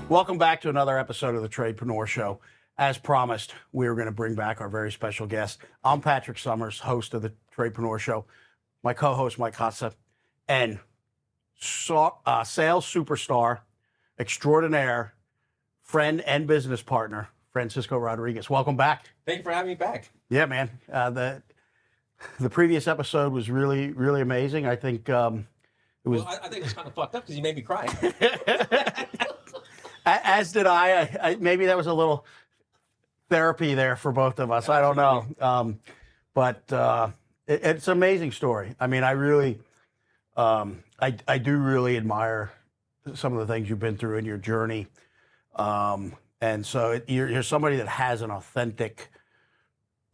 Welcome back to another episode of the Tradepreneur Show. As promised, we're going to bring back our very special guest. I'm Patrick Summers, host of the Tradepreneur Show. My co-host, Mike Hotza, and sales superstar extraordinaire, friend and business partner, Francisco Rodriguez. Welcome back. Thank you for having me back. Yeah, man. The previous episode was really, really amazing. I think it was. Well, I think it's kind of fucked up because you made me cry. As did I. Maybe that was a little therapy there for both of us. I don't know. But it's an amazing story. I mean, I really, I do really admire some of the things you've been through in your journey. And so you're somebody that has an authentic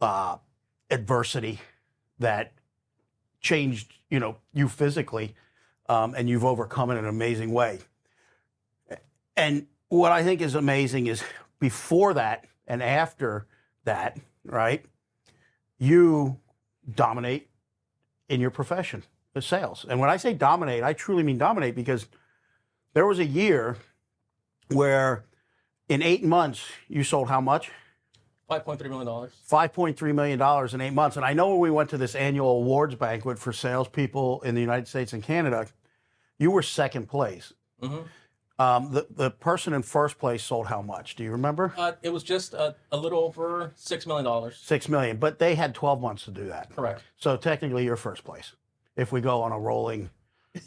adversity that changed, you physically, and you've overcome it in an amazing way. And what I think is amazing is before that and after that, right, you dominate in your profession, the sales. And when I say dominate, I truly mean dominate, because there was a year where in 8 months you sold how much? $5.3 million. $5.3 million in 8 months. And I know when we went to this annual awards banquet for salespeople in the United States and Canada, you were second place. Mm-hmm. The person in first place sold how much? Do you remember? It was just a little over $6 million. $6 million, but they had 12 months to do that. Correct. So technically you're first place. If we go on a rolling,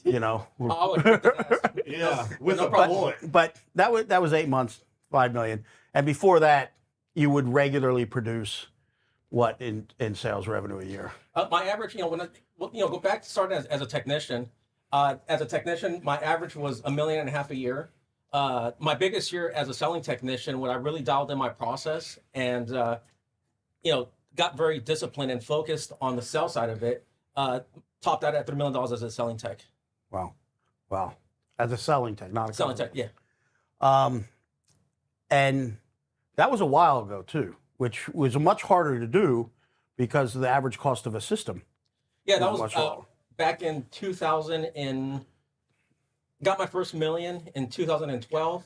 I would put that. Yeah, with no a problem. bullet. But that was 8 months, 5 million. And before that, you would regularly produce what in sales revenue a year? My average, when go back to starting as a technician. As a technician, my average was $1.5 million a year. My biggest year as a selling technician, when I really dialed in my process and got very disciplined and focused on the sales side of it, topped out at $3 million as a selling tech. Wow. As a selling tech, not a Selling company. tech, yeah. And that was a while ago too, which was much harder to do because of the average cost of a system. Yeah, that much was lower. back in 2000 and got my first million in 2012,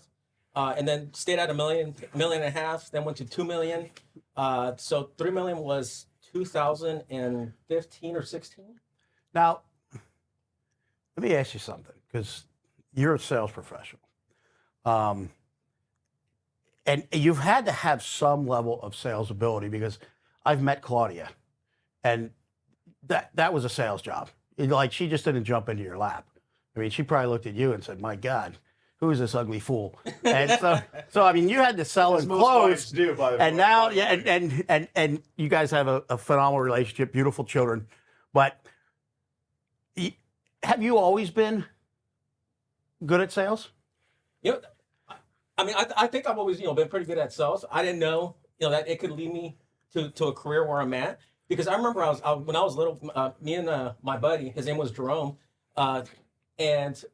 and then stayed at $1 million, $1.5 million, then went to 2 million. So 3 million was 2015 or 16. Now, let me ask you something, because you're a sales professional. And you've had to have some level of sales ability, because I've met Claudia, and that was a sales job. Like, she just didn't jump into your lap. I mean, she probably looked at you and said, "My God, who is this ugly fool?" And so I mean, you had to sell and close. Do, by the And way, now, by the yeah, way. and you guys have a phenomenal relationship, beautiful children. But have you always been good at sales? I mean, I think I've always been pretty good at sales. I didn't know that it could lead me to a career where I'm at, because I remember when I was little, me and my buddy, his name was Jerome, and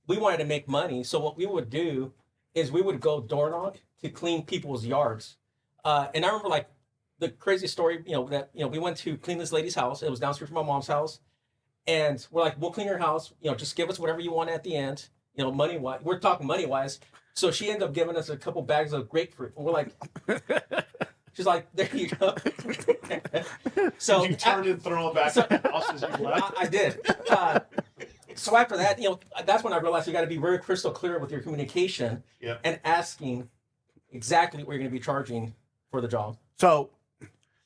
we wanted to make money. So what we would do is we would go door knock to clean people's yards. And I remember, like, the crazy story, that we went to clean this lady's house. It was downstairs from my mom's house, and we're like, "We'll clean your house. Just give us whatever you want at the end. Money wise. We're talking money wise." So she ended up giving us a couple bags of grapefruit, and we're like, she's like, "There you go." So Did you turn and throw it back at the house as you left? I did. So after that, that's when I realized you got to be very crystal clear with your communication, Yep. and asking exactly what you're going to be charging for the job. So,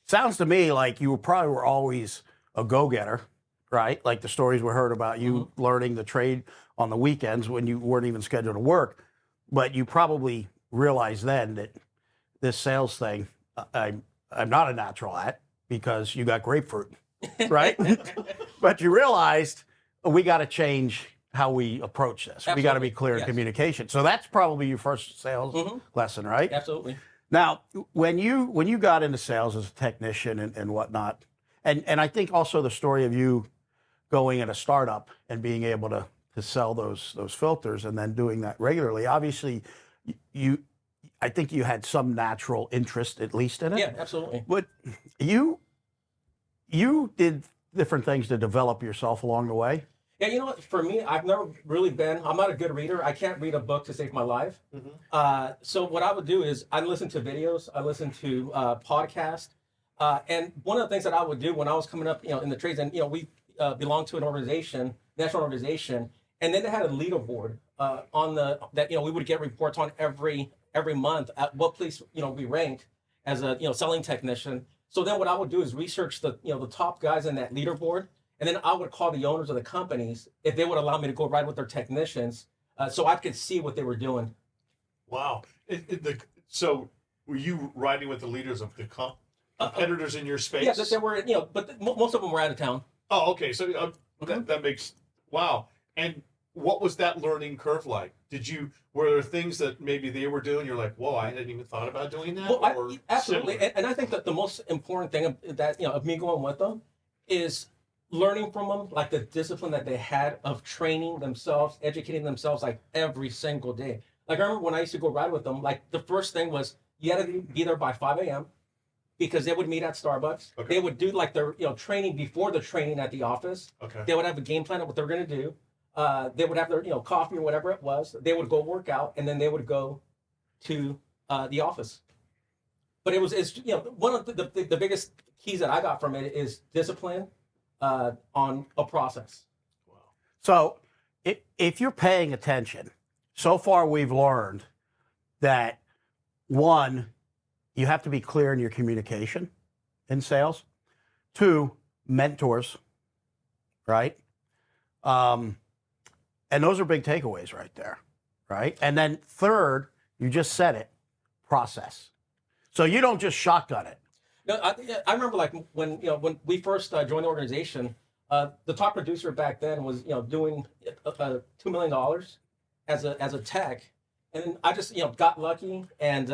sounds to me like you probably were always a go-getter, right? Like the stories we heard about you learning the trade on the weekends when you weren't even scheduled to work. But you probably realized then that this sales thing, I'm not a natural at, because you got grapefruit, right? But you realized we got to change how we approach this. We got to be clear in communication. So that's probably your first sales lesson, right? Absolutely. Now, when you got into sales as a technician and whatnot, and I think also the story of you going in a startup and being able to sell those filters and then doing that regularly, obviously I think you had some natural interest at least in it. Yeah, absolutely. But you did different things to develop yourself along the way. Yeah, you know what? For me, I've never really been. I'm not a good reader. I can't read a book to save my life. So what I would do is I listen to videos. I listen to podcasts. And one of the things that I would do when I was coming up, in the trades, and we belonged to an organization, national organization, and then they had a leaderboard on that we would get reports on every month at what place we ranked as a selling technician. So then what I would do is research the top guys in that leaderboard, and then I would call the owners of the companies if they would allow me to go ride with their technicians, so I could see what they were doing. Wow. So were you riding with the leaders of the competitors in your space? Yeah, they were, but most of them were out of town. Oh, okay. So that makes, wow. And what was that learning curve like? Were there things that maybe they were doing? You're like, whoa, I hadn't even thought about doing that? Well, absolutely. And I think that the most important thing of me going with them is learning from them, like the discipline that they had of training themselves, educating themselves, like every single day. Like I remember when I used to go ride with them, like the first thing was you had to be there by 5 a.m. because they would meet at Starbucks. Okay. They would do like their training before the training at the office. Okay. They would have a game plan of what they're going to do. They would have their coffee or whatever it was. They would go work out, and then they would go to the office. But it's one of the biggest keys that I got from it is discipline on a process. Wow. So if you're paying attention, so far we've learned that, one, you have to be clear in your communication in sales. Two, mentors, right? And those are big takeaways right there, right? And then third, you just said it, process. So you don't just shotgun it. No, I remember like when we first joined the organization, the top producer back then was doing $2 million as a tech, and I just got lucky and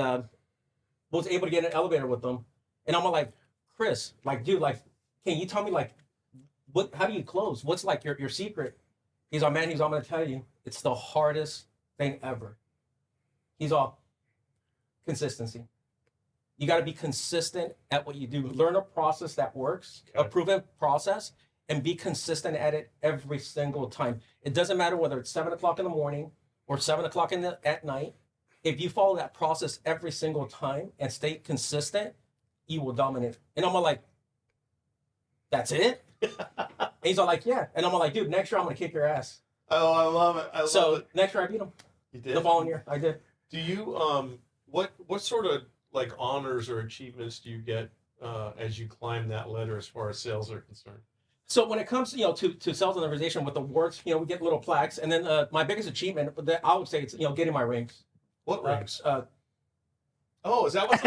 was able to get an elevator with them. And I'm like, Chris, like, dude, like, can you tell me like how do you close? What's like your secret? He's all, man, I'm gonna tell you, it's the hardest thing ever. He's all consistency. You got to be consistent at what you do. Learn a process that works, a proven process, and be consistent at it every single time. It doesn't matter whether it's 7 o'clock in the morning or 7 o'clock at night. If you follow that process every single time and stay consistent, you will dominate. And I'm like, that's it? And he's all like, yeah. And I'm like, dude, next year I'm going to kick your ass. Oh, I love it. So next year I beat him. You did? The following year I did. Do you, what sort of like honors or achievements do you get as you climb that ladder as far as sales are concerned? So when it comes, to sales and organization with awards, we get little plaques. And then my biggest achievement, I would say it's, getting my rings. What rings? Oh, is that what's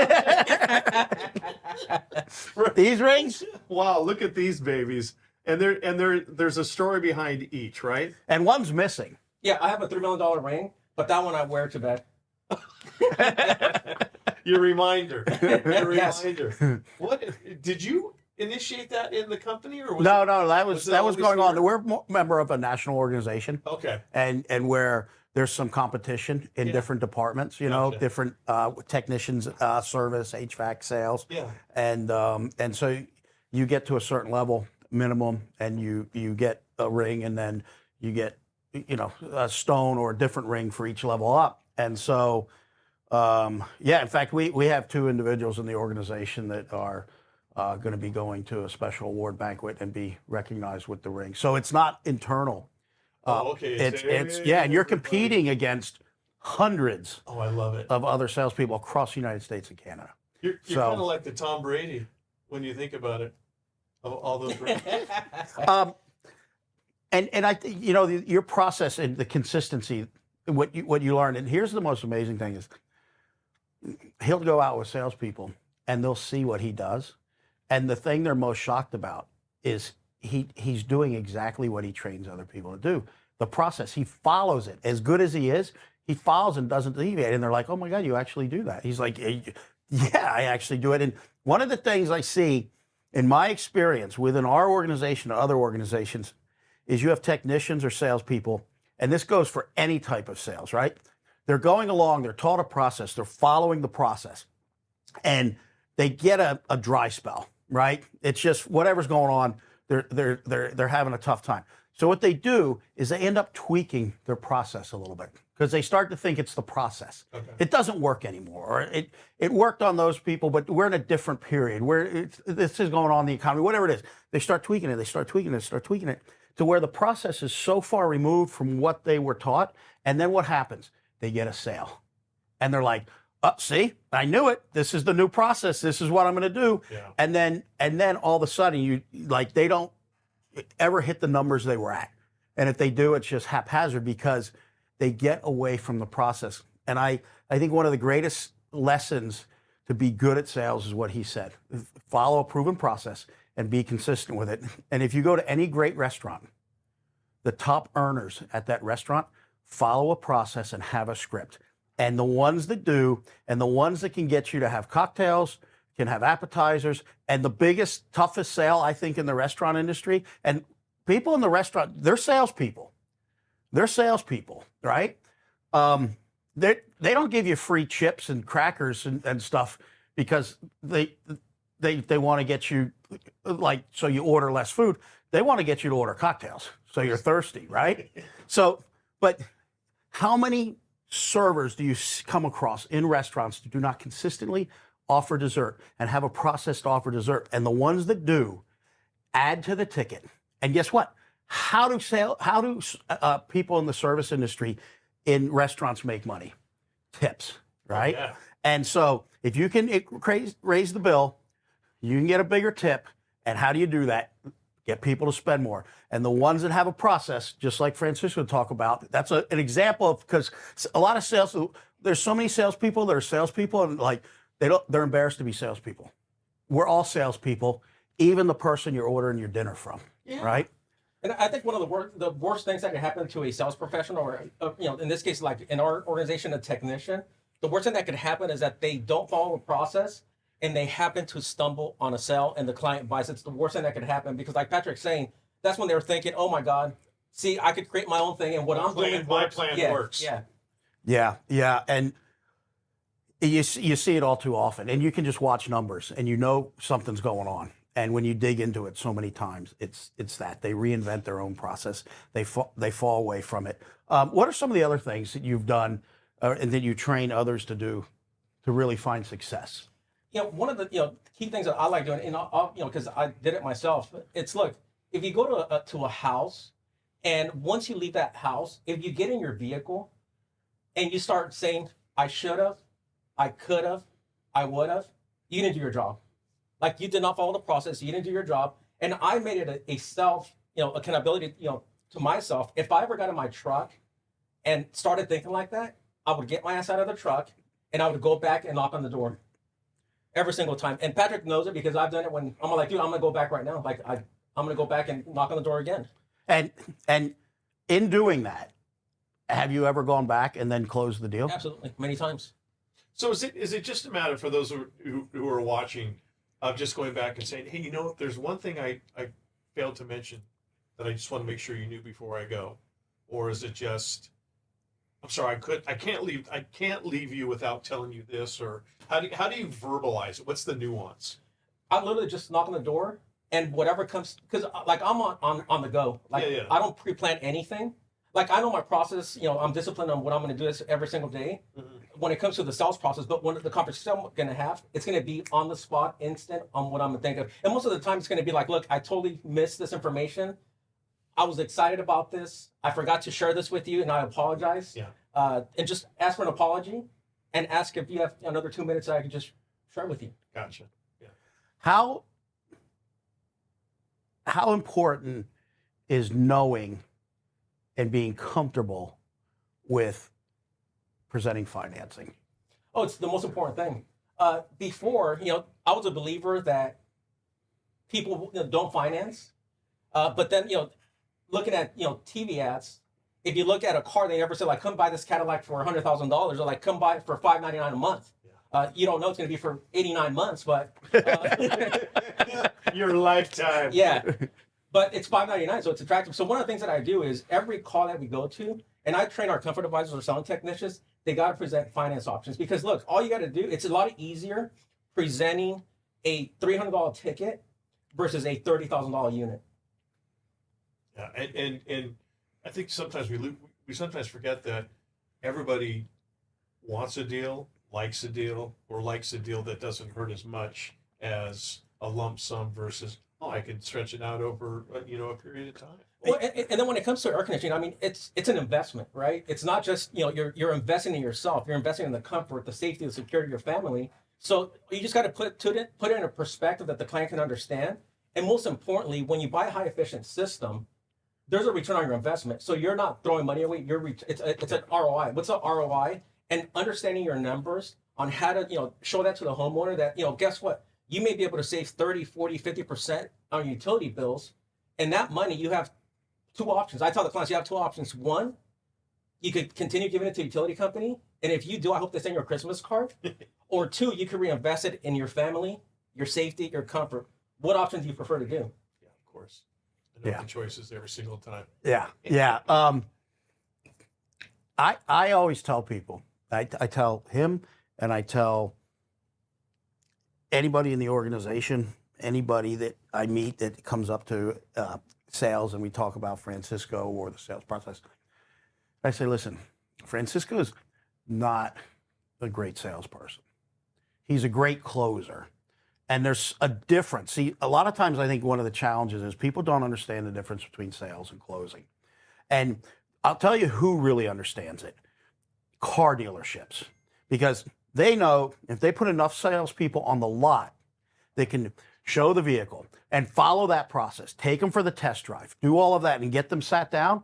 These rings? Wow, look at these babies. And there's a story behind each, right? And one's missing. Yeah, I have a $3 million ring, but that one I wear to bed. Your reminder. Your Yes. reminder. What did you initiate that in the company, or was No, it- that was it was always going on. there? We're a member of a national organization, Okay. and where there's some competition in Yeah. different departments, Gotcha. different technicians, service, HVAC, sales, Yeah. and so you get to a certain level minimum, and you get a ring, and then you get a stone or a different ring for each level up, and so in fact we have 2 individuals in the organization that are going to be going to a special award banquet and be recognized with the ring. So it's not internal. Oh, okay. It's and you're competing against hundreds Oh, I love it. of other salespeople across the United States and Canada. You're so- kind of like the Tom Brady when you think about it. All those rings. And I think your process and the consistency, what you learn. And here's the most amazing thing is, he'll go out with salespeople and they'll see what he does, and the thing they're most shocked about is he's doing exactly what he trains other people to do. The process, he follows it. As good as he is, he follows and doesn't deviate. And they're like, oh my God, you actually do that. He's like, yeah, I actually do it. And one of the things I see in my experience within our organization and other organizations is you have technicians or salespeople, and this goes for any type of sales, right? They're going along, they're taught a process, they're following the process, and they get a dry spell, right? It's just whatever's going on, they're having a tough time. So what they do is they end up tweaking their process a little bit because they start to think it's the process. Okay. It doesn't work anymore. Or it worked on those people, but we're in a different period where this is going on in the economy, whatever it is. They start tweaking it, they start tweaking it, start tweaking it to where the process is so far removed from what they were taught. And then what happens? They get a sale. And they're like, oh, see, I knew it. This is the new process. This is what I'm going to do. Yeah. And then all of a sudden they don't ever hit the numbers they were at. And if they do, it's just haphazard because they get away from the process. And I think one of the greatest lessons to be good at sales is what he said. Follow a proven process and be consistent with it. And if you go to any great restaurant, the top earners at that restaurant follow a process and have a script. And the ones that do, and the ones that can get you to have cocktails, can have appetizers, and the biggest, toughest sale, I think, in the restaurant industry, and people in the restaurant, they're salespeople. They're salespeople, right? They don't give you free chips and crackers and stuff because they want to get you, like, so you order less food. They want to get you to order cocktails, so you're thirsty, right? So, but how many servers do you come across in restaurants that do not consistently offer dessert and have a process to offer dessert? And the ones that do add to the ticket. And guess what? How do people in the service industry in restaurants make money? Tips, right? Yeah. And so if you can raise the bill, you can get a bigger tip. And how do you do that? Get people to spend more. And the ones that have a process, just like Francisco talked about, that's an example of, because a lot of sales, there's so many salespeople that are salespeople, and like they're embarrassed to be salespeople. We're all salespeople, even the person you're ordering your dinner from, right? And I think one of the worst things that can happen to a sales professional, or in this case, like in our organization, a technician, the worst thing that could happen is that they don't follow a process and they happen to stumble on a sale and the client buys. It's the worst thing that could happen because, like Patrick's saying, that's when they're thinking, "Oh my God, see, I could create my own thing and what I'm doing works." My plan works. Yeah, and you see it all too often, and you can just watch numbers and you know something's going on. And when you dig into it so many times, it's that they reinvent their own process. They fall away from it. What are some of the other things that you've done and that you train others to do to really find success? One of the key things that I like doing, and because I did it myself, it's look, if you go to a house, and once you leave that house, if you get in your vehicle, and you start saying, "I should have, I could have, I would have," you didn't do your job. Like, you did not follow the process. You didn't do your job. And I made it a self, accountability, to myself. If I ever got in my truck and started thinking like that, I would get my ass out of the truck and I would go back and knock on the door every single time. And Patrick knows it because I've done it when I'm like, dude, I'm going to go back right now. Like, I'm going to go back and knock on the door again. And in doing that, have you ever gone back and then closed the deal? Absolutely. Many times. So is it just a matter for those who are watching of just going back and saying, "Hey, there's one thing I failed to mention that I just want to make sure you knew before I go," or is it just, "I'm sorry, I can't leave you without telling you this," or how do you verbalize it? What's the nuance? I literally just knock on the door and whatever comes, because like I'm on the go. Like, Yeah. I don't pre-plan anything. Like, I know my process. I'm disciplined on what I'm going to do this every single day. Mm-hmm. When it comes to the sales process, but when the conversation I'm going to have, it's going to be on the spot, instant, on what I'm going to think of. And most of the time, it's going to be like, "Look, I totally missed this information. I was excited about this. I forgot to share this with you, and I apologize." Yeah. And just ask for an apology, and ask if you have another 2 minutes that I can just share with you. Gotcha. Yeah. How important is knowing and being comfortable with presenting financing? Oh, it's the most important thing. Before, I was a believer that people don't finance. But then, looking at, TV ads, if you look at a car, they never say, like, "Come buy this Cadillac for $100,000, or like, "Come buy it for $599 a month." You don't know it's going to be for 89 months, but Your lifetime. yeah. But it's $599, so it's attractive. So one of the things that I do is every call that we go to, and I train our comfort advisors or selling technicians, they got to present finance options. Because look, all you got to do, it's a lot easier presenting a $300 ticket versus a $30,000 unit. Yeah, and I think sometimes we sometimes forget that everybody wants a deal, likes a deal, or likes a deal that doesn't hurt as much as a lump sum versus, oh, I can stretch it out over a period of time. Well, and then when it comes to air conditioning, I mean, it's an investment, right? It's not just, you're investing in yourself. You're investing in the comfort, the safety, the security of your family. So you just got to put it in a perspective that the client can understand. And most importantly, when you buy a high efficient system, there's a return on your investment. So you're not throwing money away. It's an ROI. What's an ROI? And understanding your numbers on how to, show that to the homeowner that, guess what? You may be able to save 30, 40, 50% on your utility bills. And that money, you have two options. I tell the clients, you have two options. One, you could continue giving it to a utility company. And if you do, I hope they send you a Christmas card. Or two, you could reinvest it in your family, your safety, your comfort. What option do you prefer to do? Yeah, of course. I know the choices every single time. Yeah. I always tell people, I tell him and I tell anybody in the organization, anybody that I meet that comes up to sales and we talk about Francisco or the sales process, I say, listen, Francisco's not a great salesperson. He's a great closer. And there's a difference. See, a lot of times I think one of the challenges is people don't understand the difference between sales and closing. And I'll tell you who really understands it. Car dealerships. Because they know if they put enough salespeople on the lot, they can show the vehicle and follow that process, take them for the test drive, do all of that and get them sat down.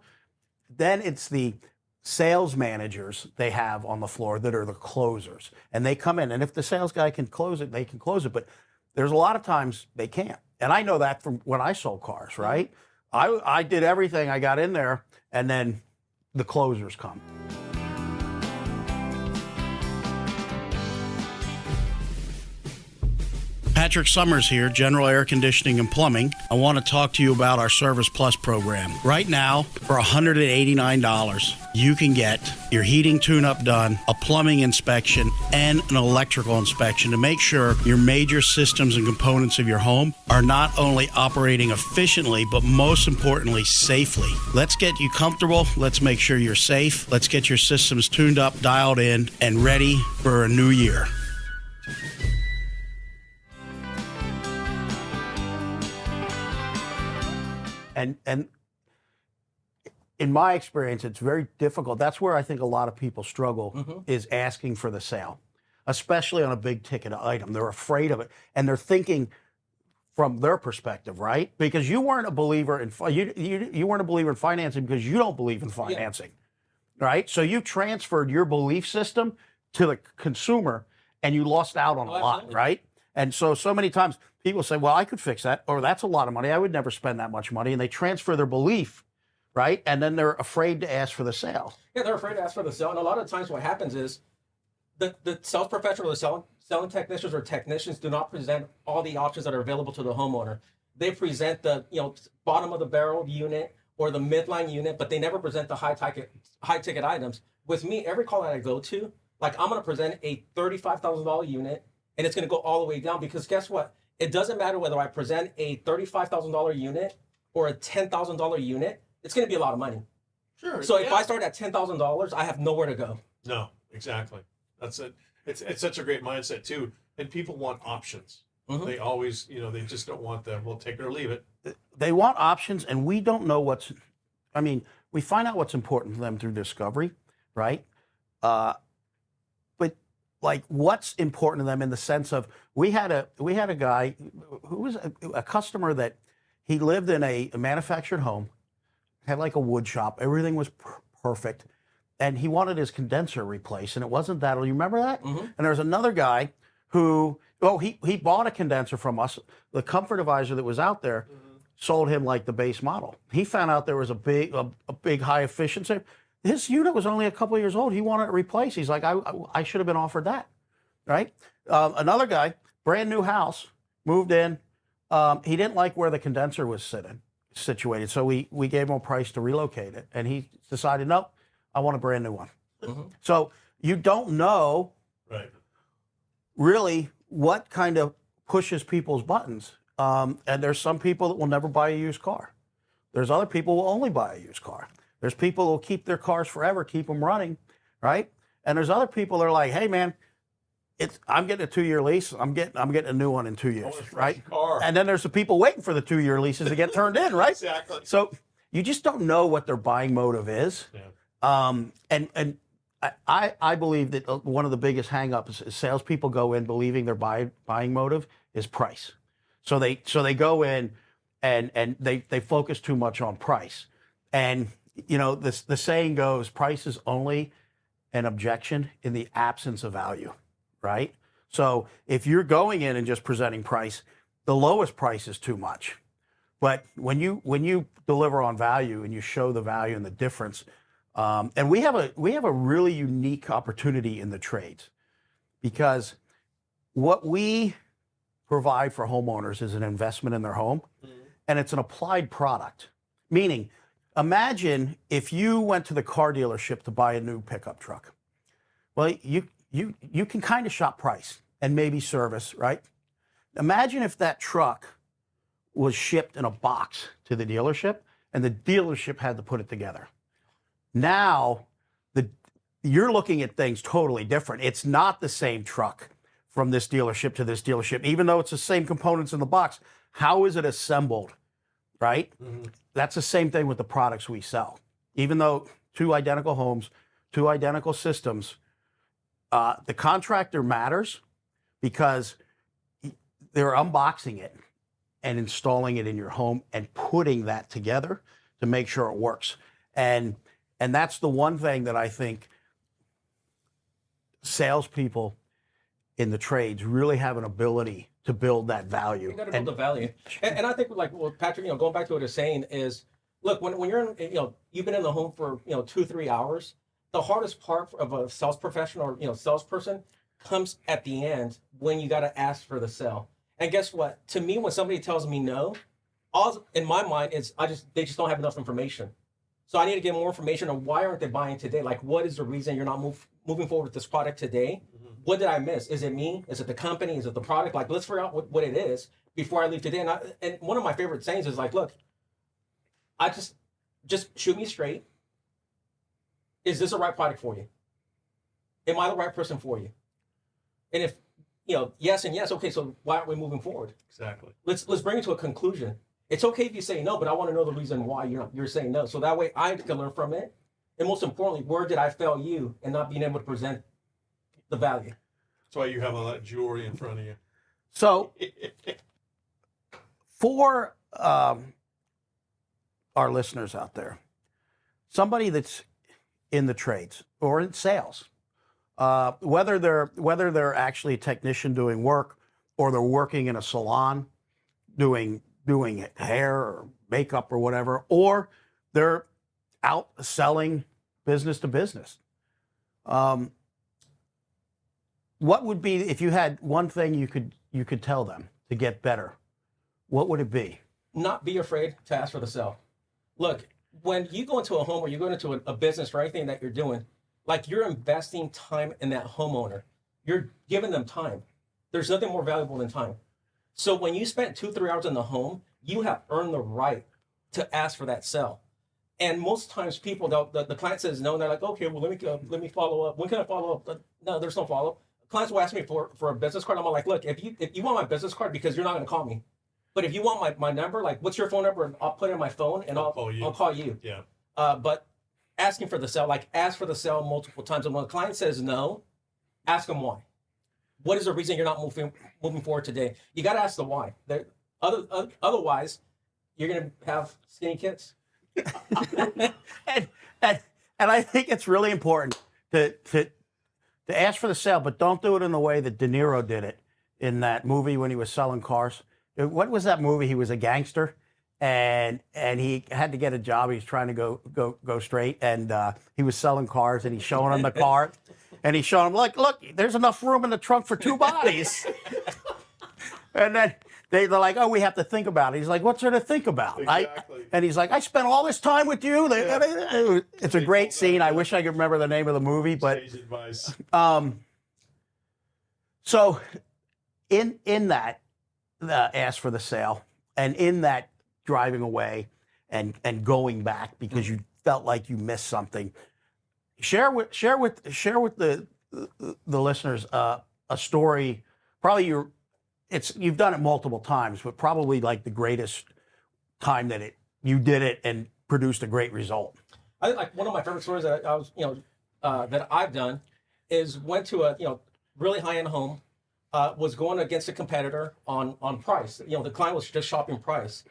Then it's the sales managers they have on the floor that are the closers. And they come in, and if the sales guy can close it, they can close it. But there's a lot of times they can't. And I know that from when I sold cars, right? I did everything. I got in there, and then the closers come. Patrick Summers here, General Air Conditioning and Plumbing. I want to talk to you about our Service Plus program. Right now, for $189, you can get your heating tune-up done, a plumbing inspection, and an electrical inspection to make sure your major systems and components of your home are not only operating efficiently, but most importantly, safely. Let's get you comfortable. Let's make sure you're safe. Let's get your systems tuned up, dialed in, and ready for a new year. And in my experience, it's very difficult. That's where I think a lot of people struggle is asking for the sale, especially on a big ticket item. They're afraid of it, and they're thinking from their perspective, right? Because you weren't a believer in you weren't a believer in financing because you don't believe in financing, right? So you transferred your belief system to the consumer, and you lost out on a lot, right? And so many times people say, well, I could fix that, or that's a lot of money. I would never spend that much money. And they transfer their belief, right? And then they're afraid to ask for the sale. Yeah, they're afraid to ask for the sale. And a lot of times what happens is the sales professional, the selling technicians or technicians do not present all the options that are available to the homeowner. They present the bottom of the barrel unit or the midline unit, but they never present the high ticket items. With me, every call that I go to, like I'm going to present a $35,000 unit, and it's going to go all the way down because guess what? It doesn't matter whether I present a $35,000 unit or a $10,000 unit. It's going to be a lot of money. Sure. So if I start at $10,000, I have nowhere to go. No, exactly. That's it. It's such a great mindset too. And people want options. They always, they just don't want them. We'll take it or leave it. They want options, and we don't know we find out what's important to them through discovery, right? But like what's important to them in the sense of we had a guy who was a customer that he lived in a manufactured home, had like a wood shop, everything was perfect, and he wanted his condenser replaced, and it wasn't that. You remember that? And there was another guy who he bought a condenser from us. The comfort advisor that was out there sold him like the base model. He found out there was a big high efficiency. His unit was only a couple of years old. He wanted it replaced. He's like, I should have been offered that, right? Another guy, brand new house, moved in. He didn't like where the condenser was situated, so we gave him a price to relocate it, and he decided, nope, I want a brand new one. So you don't know really what kind of pushes people's buttons, and there's some people that will never buy a used car. There's other people who will only buy a used car. There's people who will keep their cars forever, keep them running, right? And there's other people that are like, hey man, I'm getting a 2-year lease. I'm getting a new one in 2 years, want a fresh right? car. And then there's the people waiting for the 2-year leases to get turned in, right? Exactly. So you just don't know what their buying motive is. Yeah. And I believe that one of the biggest hangups is salespeople go in believing their buying motive is price. So they go in and they focus too much on price. And you know, the saying goes, price is only an objection in the absence of value, right? So if you're going in and just presenting price, the lowest price is too much. But when you deliver on value and you show the value and the difference, and we have a really unique opportunity in the trades, because what we provide for homeowners is an investment in their home, and it's an applied product. Meaning, imagine if you went to the car dealership to buy a new pickup truck. Well, you can kind of shop price and maybe service, right? Imagine if that truck was shipped in a box to the dealership and the dealership had to put it together. Now, you're looking at things totally different. It's not the same truck from this dealership to this dealership, even though it's the same components in the box. How is it assembled, right? That's the same thing with the products we sell. Even though 2 identical homes, 2 identical systems, the contractor matters because they're unboxing it and installing it in your home and putting that together to make sure it works. And that's the one thing that I think salespeople in the trades really have an ability to build that value. You got to build the value. And I think, like, well, Patrick, going back to what he's saying is, look, when you're in, you've been in the home for, 2-3 hours, the hardest part of a sales professional or, salesperson comes at the end when you got to ask for the sale. And guess what? To me, when somebody tells me no, all in my mind is they just don't have enough information. So I need to get more information on why aren't they buying today? Like, what is the reason you're not moving forward with this product today? What did I miss? Is it me? Is it the company? Is it the product? Like, let's figure out what it is before I leave today. And one of my favorite sayings is like, look, I just shoot me straight. Is this the right product for you? Am I the right person for you? And if, yes and yes, okay, so why aren't we moving forward? Exactly. Let's bring it to a conclusion. It's okay if you say no, but I want to know the reason why you're saying no. So that way I can learn from it. And most importantly, where did I fail you in not being able to present the value? That's why you have all that jewelry in front of you. So for our listeners out there, somebody that's in the trades or in sales, whether they're actually a technician doing work or they're working in a salon doing hair or makeup or whatever, or they're out selling business to business. What would be, if you had one thing you could tell them to get better, what would it be? Not be afraid to ask for the sale. Look, when you go into a home or you go into a business or anything that you're doing, like, you're investing time in that homeowner. You're giving them time. There's nothing more valuable than time. So when you spent 2-3 hours in the home, you have earned the right to ask for that sale. And most times people, the client says no, and they're like, okay, well, let me follow up. When can I follow up? No, there's no follow up. Clients will ask me for a business card. I'm like, look, if you want my business card, because you're not going to call me. But if you want my number, like, what's your phone number? And I'll put it in my phone and I'll call you. Yeah. But asking for the sale, like, ask for the sale multiple times. And when a client says no, ask them why. What is the reason you're not moving forward today? You got to ask the why. Otherwise, you're going to have skinny kids. and I think it's really important to ask for the sale, but don't do it in the way that De Niro did it in that movie when he was selling cars. What was that movie? He was a gangster, and he had to get a job. He was trying to go straight, and he was selling cars, and he's showing him the car, and he's showing him, look, there's enough room in the trunk for 2 bodies. And then they're like, oh, we have to think about it. He's like, what's there to think about? Exactly. And he's like, I spent all this time with you. It's a great scene. I wish I could remember the name of the movie, but Sage advice. So in that ask for the sale, and in that driving away, and going back because you felt like you missed something. Share with the listeners a story. Probably you've done it multiple times, but probably like the greatest time that you did it and produced a great result. I think like one of my favorite stories that I was, that I've done is went to a, really high-end home, was going against a competitor on price. The client was just shopping price.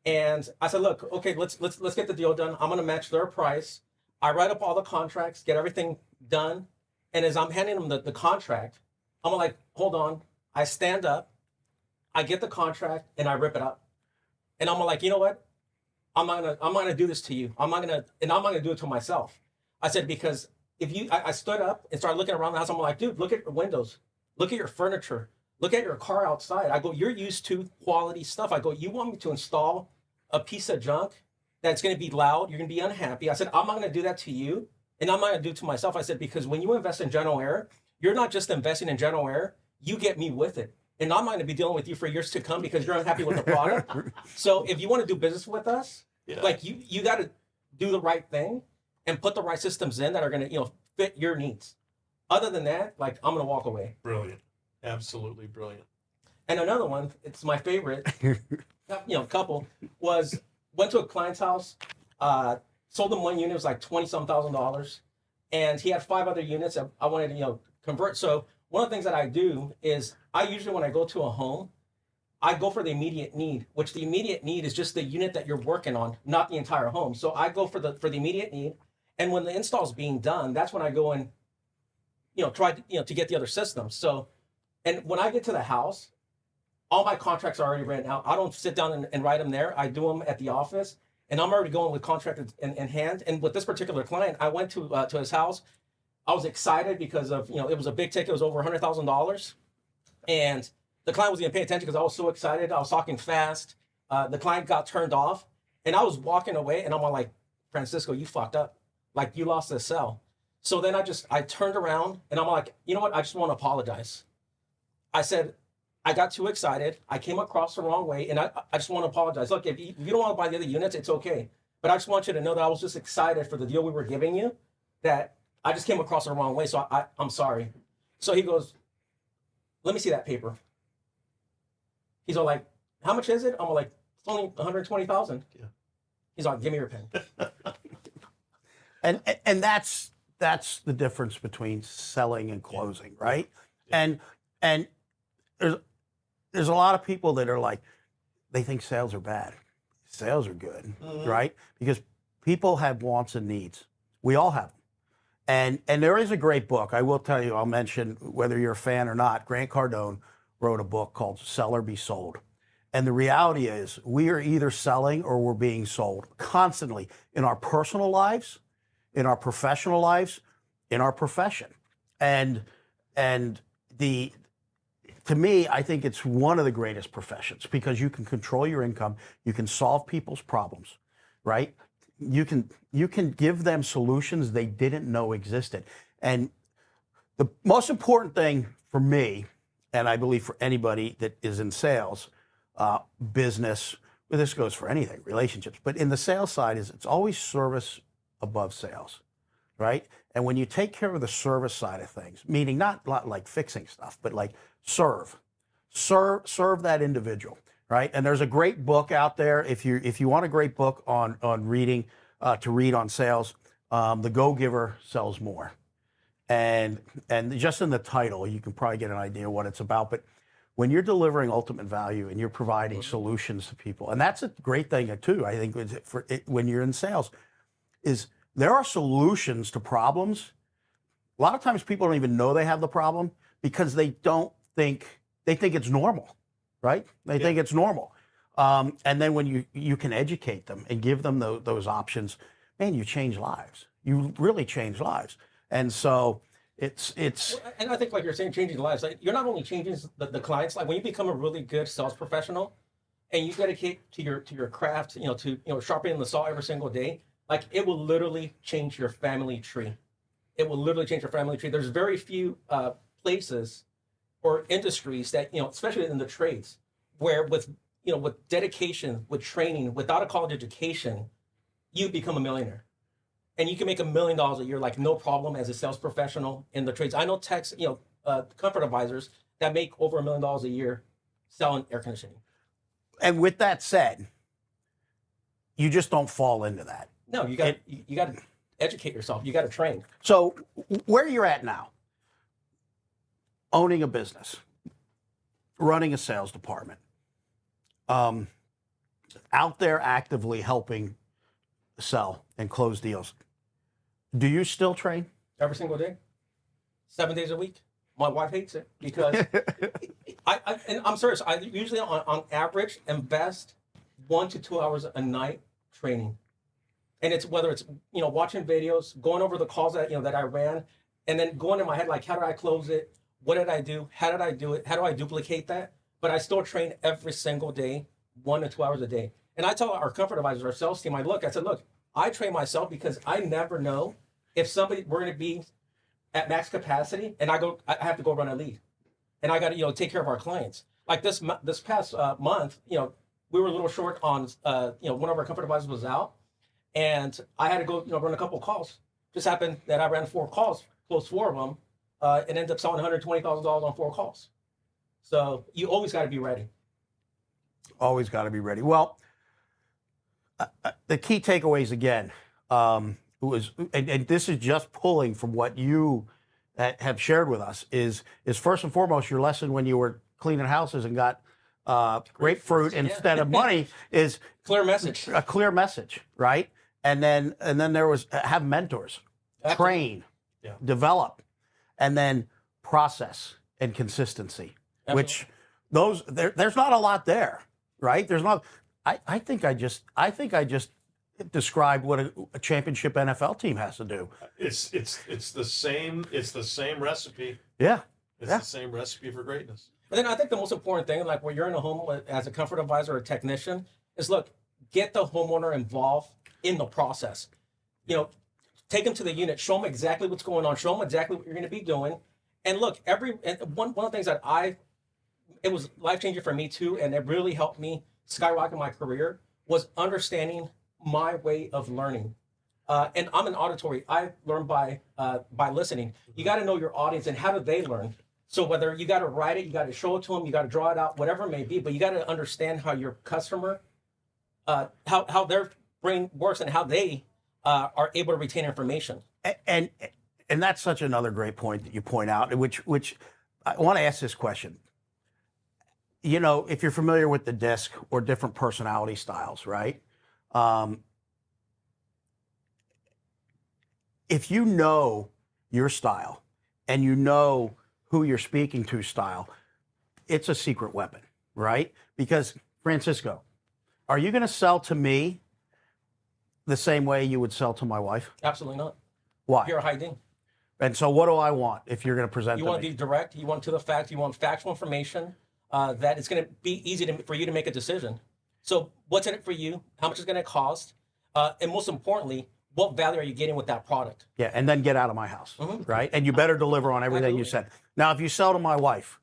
And I said, look, okay, let's get the deal done. I'm going to match their price. I write up all the contracts, get everything done. And as I'm handing them the contract, I'm like, hold on. I stand up, I get the contract, and I rip it up. And I'm like, you know what? I'm not gonna do this to you. I'm not gonna do it to myself. I said, because I stood up and started looking around the house. I'm like, dude, look at your windows, look at your furniture, look at your car outside. I go, you're used to quality stuff. I go, you want me to install a piece of junk that's gonna be loud? You're gonna be unhappy. I said, I'm not gonna do that to you, and I'm not gonna do it to myself. I said, because when you invest in general air, you're not just investing in general air, you get me with it. And I'm not going to be dealing with you for years to come because you're unhappy with the product. So if you want to do business with us, like you got to do the right thing and put the right systems in that are going to, fit your needs. Other than that, like, I'm going to walk away. Brilliant. Absolutely brilliant. And another one, it's my favorite, couple, went to a client's house, sold them one unit, it was like $20,000. And he had 5 other units that I wanted to, convert. So one of the things that I do is I usually, when I go to a home, I go for the immediate need, which the immediate need is just the unit that you're working on, not the entire home. So I go for the immediate need. And when the install is being done, that's when I go and, try to get the other systems. So, and when I get to the house, all my contracts are already written out. I don't sit down and write them there. I do them at the office, and I'm already going with contract in hand. And with this particular client, I went to his house. I was excited because of, it was a big ticket. It was over $100,000. And the client wasn't even paying attention because I was so excited. I was talking fast. The client got turned off. And I was walking away, and I'm like, Francisco, you fucked up. Like, you lost the sale. So then I turned around, and I'm like, you know what? I just want to apologize. I said, I got too excited. I came across the wrong way, and I just want to apologize. Look, if you don't want to buy the other units, it's okay. But I just want you to know that I was just excited for the deal we were giving you, that I just came across the wrong way, so I'm sorry. So he goes, let me see that paper. He's all like, how much is it? I'm like, it's only $120,000. Yeah. He's like, give me your pen. and that's the difference between selling and closing, right? Yeah. And there's a lot of people that are like, they think sales are bad. Sales are good, right? Because people have wants and needs. We all have them. And there is a great book. I will tell you, I'll mention, whether you're a fan or not, Grant Cardone wrote a book called Sell or Be Sold. And the reality is we are either selling or we're being sold constantly in our personal lives, in our professional lives, in our profession. And to me, I think it's one of the greatest professions because you can control your income, you can solve people's problems, right? You can give them solutions they didn't know existed. And the most important thing for me, and I believe for anybody that is in sales, business, well, this goes for anything, relationships, but in the sales side is it's always service above sales, right? And when you take care of the service side of things, meaning not like fixing stuff, but like serve that individual. Right, and there's a great book out there. If you want a great book on reading to read on sales, The Go-Giver Sells More, and just in the title you can probably get an idea what it's about. But when you're delivering ultimate value and you're providing solutions to people, and that's a great thing too. I think when you're in sales, is there are solutions to problems. A lot of times people don't even know they have the problem because they think it's normal. Right? They think it's normal. And then when you can educate them and give them those options, man, you change lives. You really change lives. And so it's. And I think, like you're saying, changing lives. Like, you're not only changing the clients. Like, when you become a really good sales professional, and you dedicate to your craft, sharpening the saw every single day, like, it will literally change your family tree. It will literally change your family tree. There's very few places or industries that, especially in the trades, where with with dedication, with training, without a college education, you become a millionaire. And you can make $1 million a year, like no problem as a sales professional in the trades. I know techs, comfort advisors that make over $1 million a year selling air conditioning. And with that said, you just don't fall into that. No, you got to educate yourself. You got to train. So where you're at now, owning a business, running a sales department, out there actively helping sell and close deals. Do you still train? Every single day, 7 days a week. My wife hates it because and I'm serious. I usually on average invest 1 to 2 hours a night training. And it's whether it's, watching videos, going over the calls that I ran, and then going in my head, like, how did I close it? What did I do? How did I do it? How do I duplicate that? But I still train every single day, 1 to 2 hours a day. And I tell our comfort advisors, our sales team, I said, look, I train myself because I never know if we're going to be at max capacity and I have to go run a lead. And I got to, take care of our clients. Like this past month, we were a little short on, one of our comfort advisors was out. And I had to go, run a couple of calls. Just happened that I ran 4 calls, closed 4 of them, and ended up selling $120,000 on 4 calls. So you always got to be ready. Always got to be ready. Well, the key takeaways again was, and this is just pulling from what you have shared with us, is first and foremost your lesson when you were cleaning houses and got grapefruit instead of money is Clear message. a clear message, right? And then there was have mentors, train, develop, and then process and consistency. Absolutely. Which there's not a lot there, right? There's not. I think I just described what a championship NFL team has to do. It's the same recipe. Yeah. It's the same recipe for greatness. And then I think the most important thing, like when you're in a home as a comfort advisor or a technician, is look, get the homeowner involved in the process. Take them to the unit, show them exactly what's going on, show them exactly what you're going to be doing. And look, one of the things that it was life-changing for me too, and it really helped me skyrocket my career, was understanding my way of learning. And I'm an auditory. I learn by listening. You got to know your audience and how do they learn. So whether you got to write it, you got to show it to them, you got to draw it out, whatever it may be, but you got to understand how your customer, how their brain works and how they are able to retain information. And that's such another great point that you point out, which I want to ask this question. If you're familiar with the DISC or different personality styles, right? If you know your style and you know who you're speaking to style, it's a secret weapon, right? Because, Francisco, are you going to sell to me the same way you would sell to my wife? Absolutely not. Why? You're hiding. And so what do I want if you're going to present You to want me? to be direct. You want to the fact. You want factual information that it's going to be easy for you to make a decision. So what's in it for you? How much is going to cost? And most importantly, what value are you getting with that product? Yeah, and then get out of my house, right? And you better deliver on everything you said. Now, if you sell to my wife,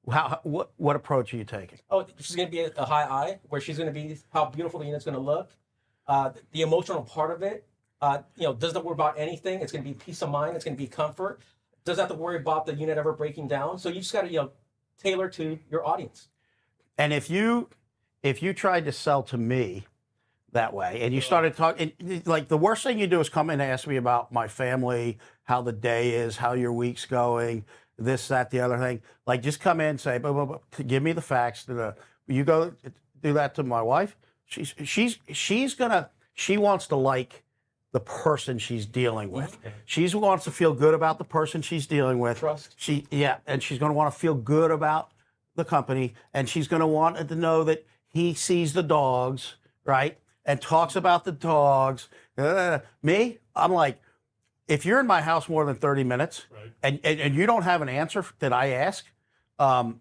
what approach are you taking? Oh, she's going to be a high eye, where she's going to be how beautiful the unit's going to look. The emotional part of it, doesn't worry about anything. It's going to be peace of mind. It's going to be comfort. Doesn't have to worry about the unit ever breaking down. So you just got to, tailor to your audience. And if you tried to sell to me that way, and you started talking, like the worst thing you do is come in and ask me about my family, how the day is, how your week's going, this, that, the other thing. Like just come in and say, blah, blah, blah, give me the facts. You go do that to my wife. She wants to like the person she's dealing with. She wants to feel good about the person she's dealing with. Trust. And she's going to want to feel good about the company, and she's going to want to know that he sees the dogs, right? And talks about the dogs. Me, I'm like, if you're in my house more than 30 minutes and you don't have an answer that I ask, I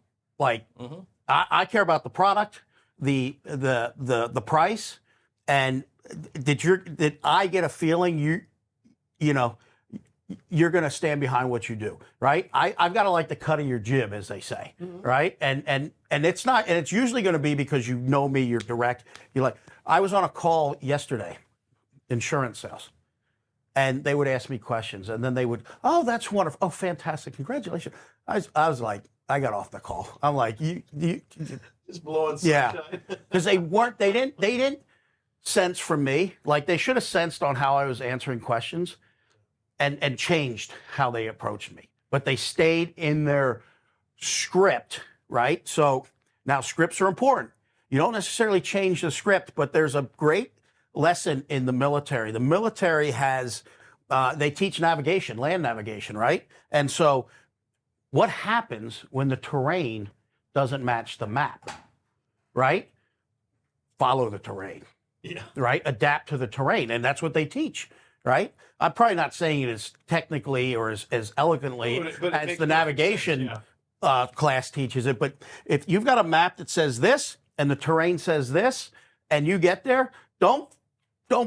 care about the product, the price, and did I get a feeling you're going to stand behind what you do, right? I've got to like the cut of your jib, as they say, right? And it's not, and it's usually going to be because you know me, you're direct. You're like, I was on a call yesterday, insurance sales, and they would ask me questions, and then they would, oh, that's wonderful, oh, fantastic, congratulations. I was like, I got off the call. I'm like, you Just blowing sunshine. yeah, because they didn't sense from me, like they should have sensed on how I was answering questions and changed how they approached me. But they stayed in their script, right? So now scripts are important. You don't necessarily change the script, but there's a great lesson in the military. The military has, they teach navigation, land navigation, right? And so what happens when the terrain doesn't match the map, right? Follow the terrain. Yeah. Right? Adapt to the terrain. And that's what they teach, right? I'm probably not saying it as technically or as elegantly But it as makes the navigation sense, yeah. class teaches it. But if you've got a map that says this and the terrain says this and you get there, don't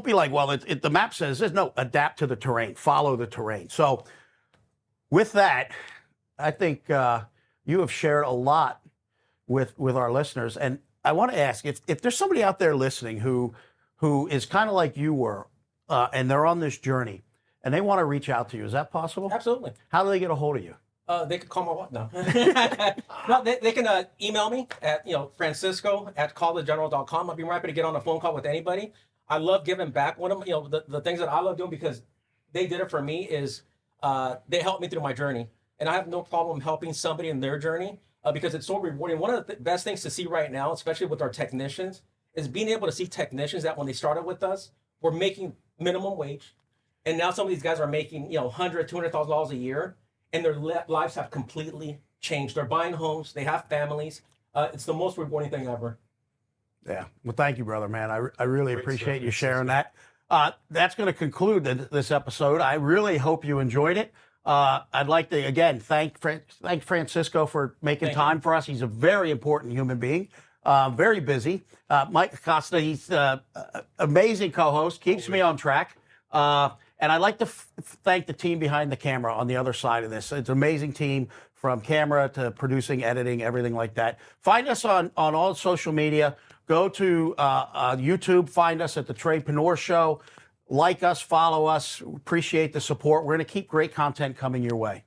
be like, well, the map says this. No, adapt to the terrain. Follow the terrain. So with that, I think you have shared a lot with our listeners. And I want to ask if there's somebody out there listening who is kind of like you were, and they're on this journey, and they want to reach out to you. Is that possible? Absolutely. How do they get a hold of you? They could call my wife. No. No, they can email me at francisco@collegegeneral.com. I'll be happy to get on a phone call with anybody. I love giving back. One of the things that I love doing because they did it for me is they helped me through my journey, and I have no problem helping somebody in their journey because it's so rewarding. One of the best things to see right now, especially with our technicians, is being able to see technicians that when they started with us were making minimum wage, and now some of these guys are making $100,000, $200,000 a year. And their lives have completely changed. They're buying homes. They have families. It's the most rewarding thing ever. Yeah. Well, thank you, brother, man. I really Great appreciate stuff, you sharing that. That's going to conclude this episode. I really hope you enjoyed it. I'd like to, again, thank Francisco for making time for us. He's a very important human being, very busy. Mike Acosta, he's an amazing co-host, keeps me on track. And I'd like to thank the team behind the camera on the other side of this. It's an amazing team from camera to producing, editing, everything like that. Find us on all social media. Go to YouTube. Find us at the Tradepreneur Show. Like us, follow us. Appreciate the support. We're going to keep great content coming your way.